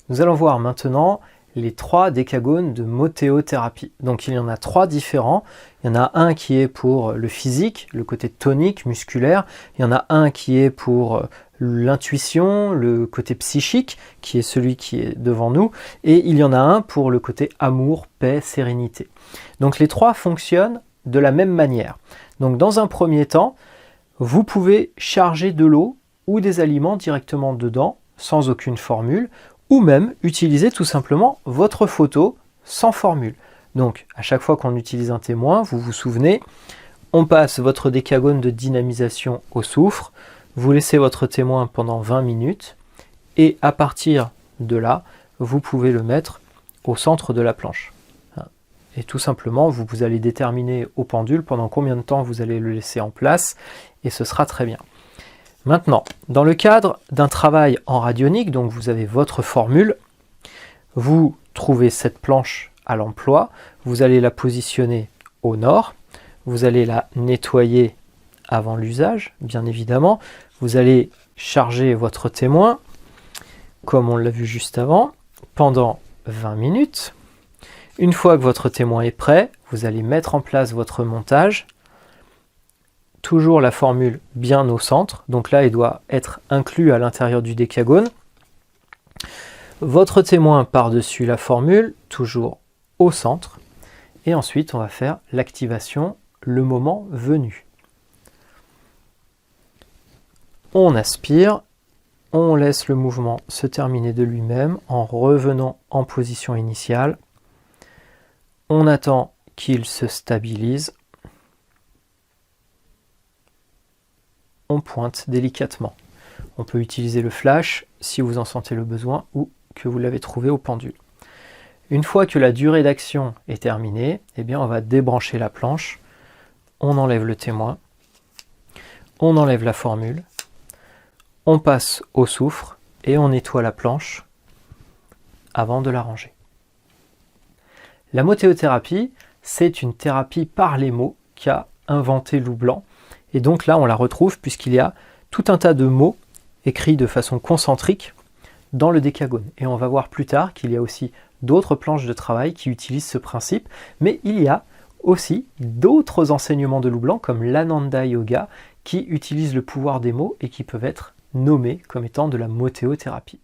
Nous allons voir maintenant les 3 décagones de motéothérapie. Donc il y en a 3 différents. Il y en a un qui est pour le physique, le côté tonique, musculaire. Il y en a un qui est pour l'intuition, le côté psychique, qui est celui qui est devant nous. Et il y en a un pour le côté amour, paix, sérénité. Donc les 3 fonctionnent de la même manière. Donc dans un premier temps, vous pouvez charger de l'eau ou des aliments directement dedans, sans aucune formule, ou même utiliser tout simplement votre photo sans formule. Donc à chaque fois qu'on utilise un témoin, vous vous souvenez, on passe votre décagone de dynamisation au soufre, vous laissez votre témoin pendant 20 minutes, et à partir de là, vous pouvez le mettre au centre de la planche. Et tout simplement, vous allez déterminer au pendule pendant combien de temps vous allez le laisser en place, et ce sera très bien. Maintenant, dans le cadre d'un travail en radionique, donc vous avez votre formule, vous trouvez cette planche à l'emploi, vous allez la positionner au nord, vous allez la nettoyer avant l'usage, bien évidemment, vous allez charger votre témoin, comme on l'a vu juste avant, pendant 20 minutes. Une fois que votre témoin est prêt, vous allez mettre en place votre montage, toujours la formule bien au centre, donc là il doit être inclus à l'intérieur du décagone. Votre témoin par-dessus la formule, toujours au centre, et ensuite on va faire l'activation le moment venu. On aspire, on laisse le mouvement se terminer de lui-même en revenant en position initiale. On attend qu'il se stabilise. On pointe délicatement. On peut utiliser le flash si vous en sentez le besoin ou que vous l'avez trouvé au pendule. Une fois que la durée d'action est terminée, eh bien on va débrancher la planche, on enlève le témoin, on enlève la formule, on passe au soufre et on nettoie la planche avant de la ranger. La motéothérapie, c'est une thérapie par les mots qu'a inventé Lou Blanc. Et donc là, on la retrouve puisqu'il y a tout un tas de mots écrits de façon concentrique dans le décagone. Et on va voir plus tard qu'il y a aussi d'autres planches de travail qui utilisent ce principe, mais il y a aussi d'autres enseignements de Lou Blanc comme l'Ananda Yoga qui utilisent le pouvoir des mots et qui peuvent être nommés comme étant de la motéothérapie.